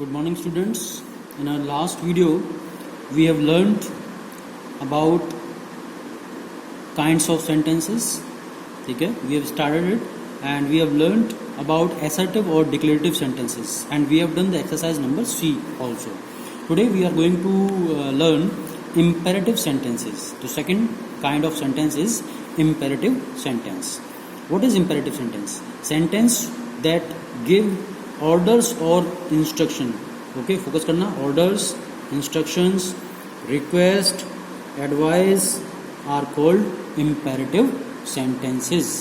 Good morning, students. In our last video, we have learned about kinds of sentences. Okay, we have started it and we have learned about assertive or declarative sentences, and we have done the exercise number C also. Today we are going to learn imperative sentences. The second kind of sentence is imperative sentence. What is imperative sentence? Sentence that give orders or instruction. Okay, focus करना. Orders, instructions, request, advice are called imperative sentences.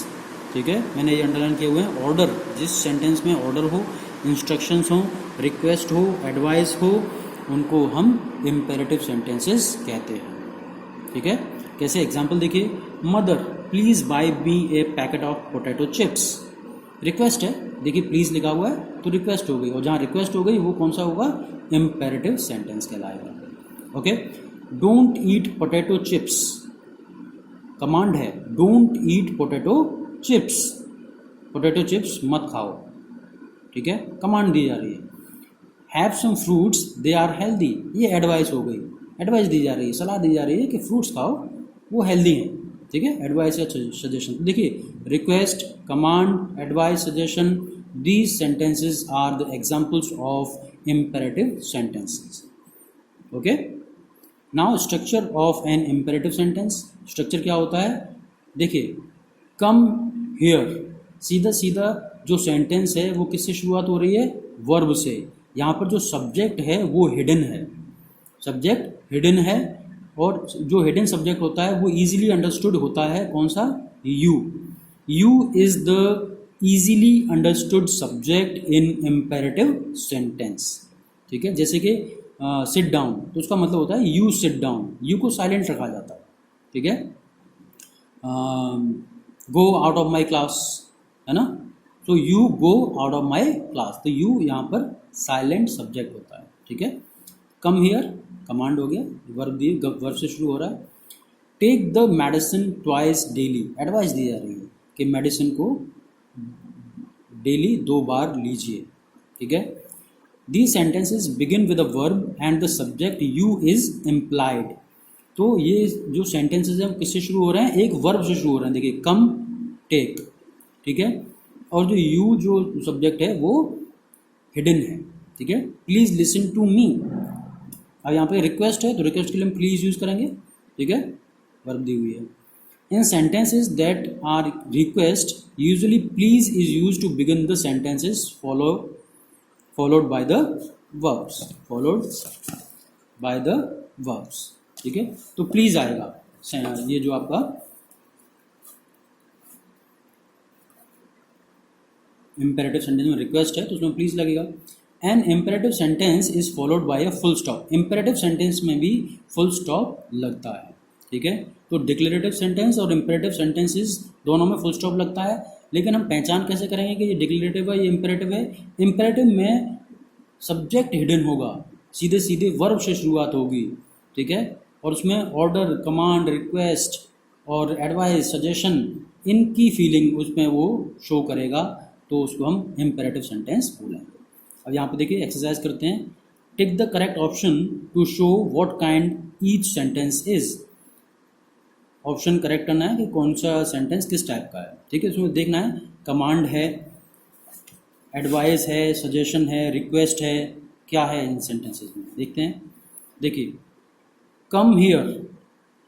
ठीक है, मैंने ये underline किए हुए हैं. Order, जिस sentence में ऑर्डर हो, इंस्ट्रक्शंस हो, रिक्वेस्ट हो, एडवाइस हो, उनको हम इम्पेरेटिव सेंटेंसेस कहते हैं. ठीक है, कैसे? एग्जांपल देखिए. Mother please buy me a packet of potato chips. Request है, देखिए प्लीज लिखा हुआ है तो रिक्वेस्ट हो गई, और जहाँ रिक्वेस्ट हो गई वो कौन सा होगा? इम्पेरेटिव सेंटेंस कहलाएगा. Okay. Don't eat potato chips, command है. Don't eat potato chips, potato chips मत खाओ. ठीक है, कमांड दी जा रही है. Have some fruits they are healthy, ये एडवाइस हो गई. एडवाइस दी जा रही है, सलाह दी जा रही है कि फ्रूट्स खाओ, वो हेल्दी हैं. ठीक है, एडवाइस या सजेशन. देखिए, request, command, advice, suggestion, these sentences are the examples of imperative sentences. Okay. Now structure of an imperative sentence. Structure क्या होता है? देखिए, कम हियर, सीधा सीधा जो सेंटेंस है वो किससे शुरुआत हो रही है? वर्ब से. यहाँ पर जो सब्जेक्ट है वो हिडन है. सब्जेक्ट हिडन है, और जो हिडन सब्जेक्ट होता है वो इजीली अंडरस्टूड होता है. कौन सा? You. You is the easily understood subject in imperative sentence. ठीक है, जैसे कि सिट डाउन, तो उसका मतलब होता है यू सिट डाउन. यू को साइलेंट रखा जाता है. ठीक है. Go out of my class, है ना. तो you go out of my class, तो यू यहाँ पर साइलेंट सब्जेक्ट होता है. ठीक है. कम हियर, कमांड हो गया, वर्ब दिए, वर्ब से शुरू हो रहा है. Take the medicine twice daily, advice दी जा रही है कि मेडिसिन को डेली 2 बार लीजिए. ठीक है. These sentences begin with a verb and the subject you is implied. तो ये जो sentences हैं किससे शुरू हो रहे हैं? एक verb से शुरू हो रहे हैं. देखिए, come, take. ठीक है, और जो you जो subject है वो hidden है. ठीक है. Please listen to me. अब यहाँ पे request है तो request के लिए हम please यूज़ करेंगे. ठीक है, verb दी हुई है. In sentences that are request, usually please is used to begin the sentences followed by the verbs. ठीक है, तो प्लीज आएगा. ये जो आपका इम्पेरेटिव सेंटेंस में रिक्वेस्ट है तो उसमें प्लीज लगेगा. An imperative sentence is followed by a full stop. Imperative sentence में भी फुल स्टॉप लगता है. ठीक है, तो डिक्लेरेटिव सेंटेंस और इम्पेरेटिव सेंटेंसेस दोनों में फुल स्टॉप लगता है. लेकिन हम पहचान कैसे करेंगे कि ये डिक्लेरेटिव है, ये इम्पेरेटिव है? इम्पेरेटिव में सब्जेक्ट हिडन होगा, सीधे सीधे वर्ब से शुरुआत होगी. ठीक है, और उसमें ऑर्डर, कमांड, रिक्वेस्ट और एडवाइस, सजेशन, इनकी फीलिंग उसमें वो शो करेगा, तो उसको हम इम्पेरेटिव सेंटेंस बोलेंगे. अब यहाँ पे देखिए, एक्सरसाइज करते हैं. Tick the correct option to show what kind each sentence is. Option correct करना है कि कौन सा सेंटेंस किस टाइप का है. ठीक है, उसमें देखना है कमांड है, एडवाइस है, सजेशन है, रिक्वेस्ट है, क्या है इन सेंटेंसेस में. देखते हैं. देखिए, कम हियर,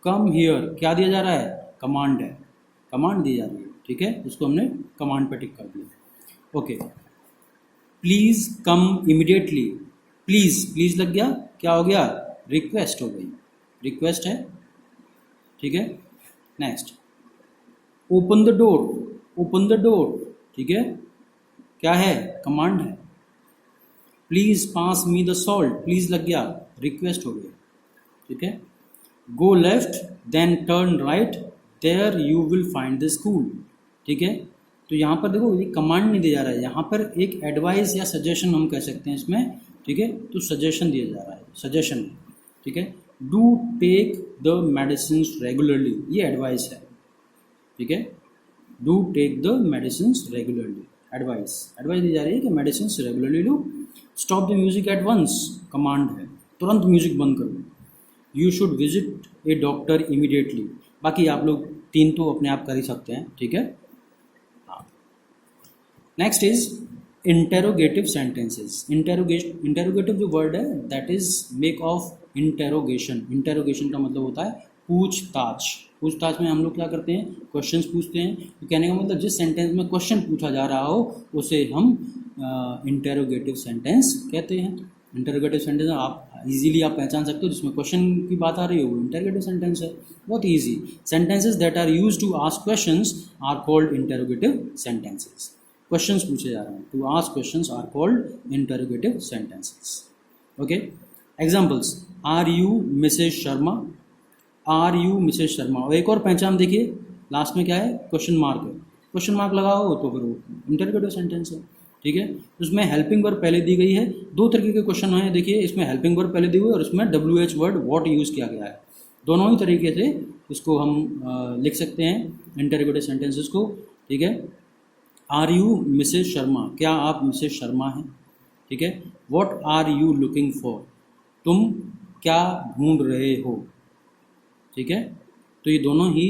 कम हियर क्या दिया जा रहा है? कमांड है, कमांड दी जा रही है. ठीक है, उसको हमने कमांड पे टिक कर दिया. Okay. Please come immediately, please, please लग गया, क्या हो गया? रिक्वेस्ट हो गई, रिक्वेस्ट है. ठीक है. Next, open the door, open the door. ठीक है, क्या है? कमांड है. Please pass me the salt, please लग गया, रिक्वेस्ट हो गया. ठीक है. Go left then turn right, there you will find the school. ठीक है, तो यहाँ पर देखो, ये कमांड नहीं दिया जा रहा है, यहाँ पर एक एडवाइस या सजेशन हम कह सकते हैं इसमें. ठीक है, तो सजेशन दिया जा रहा है, सजेशन. ठीक है. Do take the medicine regularly, ये एडवाइस है. ठीक है. Do take the medicine regularly, advice दी जा रही है कि मेडिसिन रेगुलरली लो. Stop the music at once command है, तुरंत म्यूजिक बंद करो। You should visit a doctor immediately. बाकी आप लोग 3 तो अपने आप कर ही सकते हैं, ठीक है। Next is interrogative sentences. Interrogative जो वर्ड है that is make of interrogation. Interrogation का मतलब होता है पूछताछ। पूछताछ में हम लोग क्या करते हैं, क्वेश्चंस पूछते हैं। तो कहने का मतलब जिस सेंटेंस में क्वेश्चन पूछा जा रहा हो उसे हम इंटेरोगेटिव सेंटेंस कहते हैं। इंटेरोगेटिव सेंटेंस आप इजीली आप पहचान सकते हो, जिसमें क्वेश्चन की बात आ रही है वो इंटेरोगेटिव सेंटेंस है, बहुत easy. Sentences that are used to ask questions are called interrogative sentences. Questions पूछे जा रहे हैं, to ask questions are called interrogative sentences. Okay, examples, are you Mrs Sharma, are you Mrs Sharma. और एक और पहचान देखिए, लास्ट में क्या है, क्वेश्चन मार्क है। क्वेश्चन मार्क लगाओ तो फिर वो इंटेरोगेटिव सेंटेंस है, ठीक है। उसमें हेल्पिंग वर्ब पहले दी गई है। 2 तरीके के क्वेश्चन हैं, देखिए इसमें हेल्पिंग वर्ब पहले दी हुई है और इसमें WH वर्ड वॉट यूज़ किया गया है। दोनों ही तरीके से इसको हम लिख सकते हैं इंटेरोगेटिव सेंटेंसेस को, ठीक है। आर यू मिसेज शर्मा, क्या आप मिसेज शर्मा हैं, ठीक है। What are you looking for, तुम क्या ढूंढ रहे हो, ठीक है। तो ये दोनों ही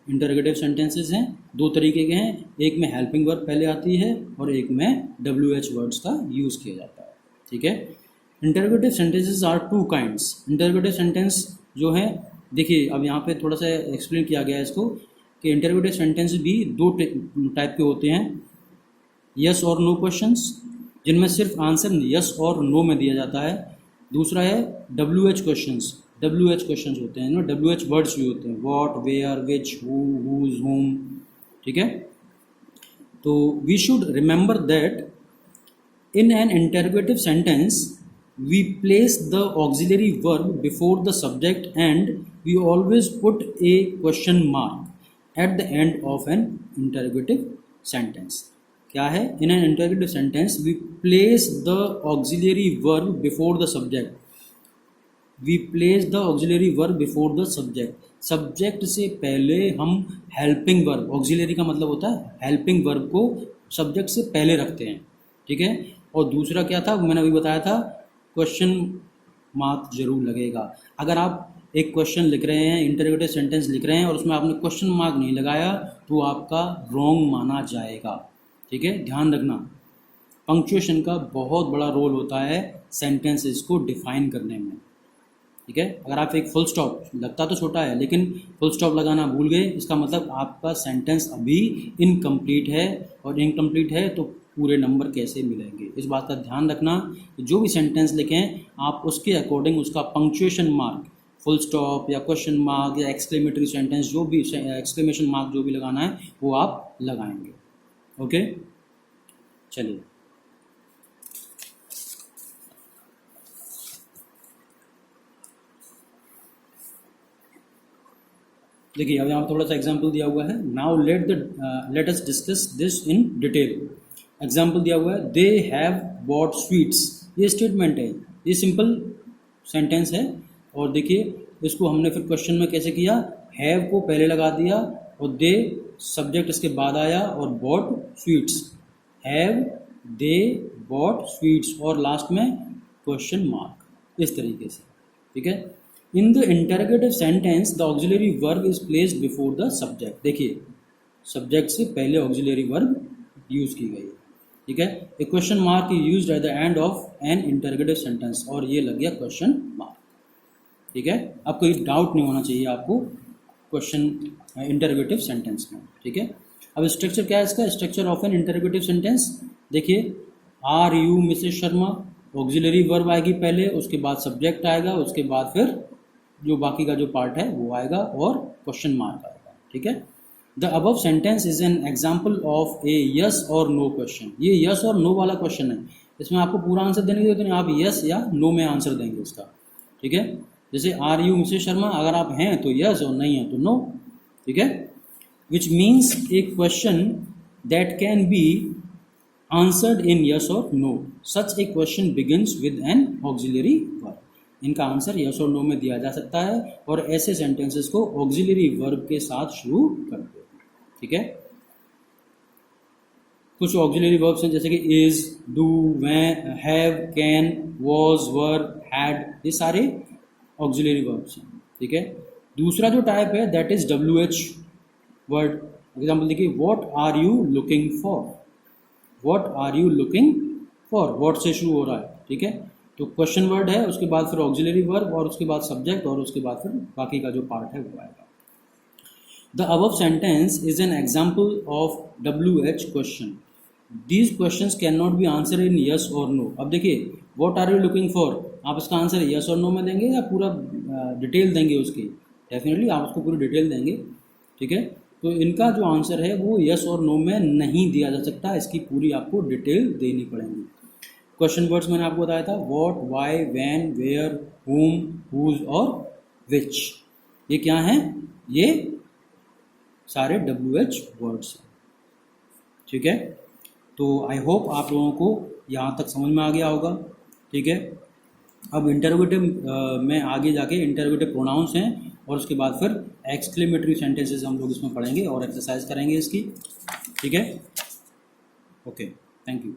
इंटरोगेटिव सेंटेंसेस हैं, 2 तरीके के हैं। एक में हेल्पिंग वर्ब पहले आती है और एक में WH वर्ड्स का यूज़ किया जाता है, ठीक है। Interrogative sentences are 2 kinds. Interrogative sentence जो है, देखिए अब यहाँ पे थोड़ा सा एक्सप्लेन किया गया है इसको कि इंटरोगेटिव सेंटेंस भी 2 टाइप के होते हैं। यस और नो क्वेश्चंस, जिनमें सिर्फ आंसर यस और नो में दिया जाता है। दूसरा है WH क्वेश्चंस। WH क्वेश्चंस होते हैं ना, WH वर्ड्स भी होते हैं, what, where, which, who, whose, whom, ठीक है। तो we should remember that in an interrogative sentence we place the auxiliary verb before the subject and we always put a question mark at the end of an interrogative sentence. क्या है, in an interrogative sentence we place the auxiliary verb before the subject. We place the auxiliary verb before the subject. Subject से पहले हम helping verb, auxiliary का मतलब होता है helping verb को सब्जेक्ट से पहले रखते हैं, ठीक है। और दूसरा क्या था, मैंने अभी बताया था, क्वेश्चन मार्क जरूर लगेगा। अगर आप एक क्वेश्चन लिख रहे हैं, इंटरोगेटिव सेंटेंस लिख रहे हैं और उसमें आपने क्वेश्चन मार्क नहीं लगाया तो आपका रॉन्ग माना जाएगा, ठीक है, ध्यान रखना। पंक्चुएशन का बहुत बड़ा रोल होता है सेंटेंसेस को डिफाइन करने में, ठीक है। अगर आप एक फुल स्टॉप, लगता तो छोटा है लेकिन फुल स्टॉप लगाना भूल गए, इसका मतलब आपका सेंटेंस अभी इनकम्प्लीट है, और इनकम्प्लीट है तो पूरे नंबर कैसे मिलेंगे। इस बात का ध्यान रखना, जो भी सेंटेंस लिखें आप उसके अकॉर्डिंग उसका पंक्चुएशन मार्क, फुल स्टॉप या क्वेश्चन मार्क या एक्सक्लेमेटरी सेंटेंस, जो भी एक्सक्लेमेशन मार्क जो भी लगाना है वो आप लगाएंगे। ओके, चलिए देखिए, अब यहाँ थोड़ा सा एग्जाम्पल दिया हुआ है। Now let us discuss this in detail. Example दिया हुआ है, दे हैव बॉट स्वीट्स। ये स्टेटमेंट है, ये सिंपल सेंटेंस है। और देखिए इसको हमने फिर क्वेश्चन में कैसे किया, हैव को पहले लगा दिया और दे सब्जेक्ट इसके बाद आया और bought sweets, have they bought sweets और लास्ट में क्वेश्चन मार्क, इस तरीके से, ठीक है। In the interrogative sentence the auxiliary verb is placed before the subject. देखिए सब्जेक्ट से पहले ऑक्सिलरी वर्ब यूज की गई है, ठीक है। A question mark is used at the end of an interrogative sentence, और ये लग गया क्वेश्चन मार्क, ठीक है। अब कोई डाउट नहीं होना चाहिए आपको क्वेश्चन इंटरोगेटिव सेंटेंस में, ठीक है। अब स्ट्रक्चर क्या है इसका, structure of an interrogative sentence. देखिए, are you Mrs Sharma, auxiliary verb आएगी पहले, उसके बाद सब्जेक्ट आएगा, उसके बाद फिर जो बाकी का जो पार्ट है वो आएगा और क्वेश्चन मार्क आएगा, ठीक है। The above sentence is an example of A yes और नो क्वेश्चन। ये यस और नो वाला क्वेश्चन है, इसमें आपको पूरा आंसर देने की जरूरत नहीं, आप यस या नो में आंसर देंगे इसका, ठीक है। जैसे आर यू मिसेज शर्मा, अगर आप हैं तो यस और नहीं है तो नो, ठीक है। Which means a question that can be answered in yes और no. Such a question begins with an auxiliary verb. इनका आंसर यस और नो में दिया जा सकता है और ऐसे सेंटेंसेस को ऑक्सिलरी वर्ब के साथ शुरू करते हैं, ठीक है। कुछ ऑक्सिलरी वर्ब्स हैं जैसे कि is, do, have, can, was, were, had, ये सारे ऑक्सिलरी वर्ब्स हैं, ठीक है। दूसरा जो टाइप है that is WH word. Example देखिए, what are you looking for, what are you looking for, what से शुरू हो रहा है, ठीक है। तो क्वेश्चन वर्ड है, उसके बाद फिर ऑक्सिलरी वर्ब और उसके बाद सब्जेक्ट और उसके बाद फिर बाकी का जो पार्ट है वो आएगा। The above sentence is an example of WH question. These questions cannot be answered in yes or no. अब देखिए, what are you looking for, आप इसका आंसर yes और no में देंगे या पूरा डिटेल देंगे उसकी? डेफिनेटली आप उसको पूरी डिटेल देंगे, ठीक है। तो इनका जो आंसर है वो yes और no में नहीं दिया जा सकता, इसकी पूरी आपको डिटेल देनी पड़ेगी। क्वेश्चन वर्ड्स मैंने आपको बताया था, what, why, when, where, whom, whose और which। ये क्या हैं? ये सारे WH वर्ड्स हैं, ठीक है। तो आई होप आप लोगों को यहाँ तक समझ में आ गया होगा, ठीक है। अब इंटरोगेटिव में आगे जाके इंटरोगेटिव प्रोनाउंस हैं और उसके बाद फिर एक्सक्लेमेटरी सेंटेंसेस हम लोग इसमें पढ़ेंगे और एक्सरसाइज करेंगे इसकी, ठीक है। Okay, thank you.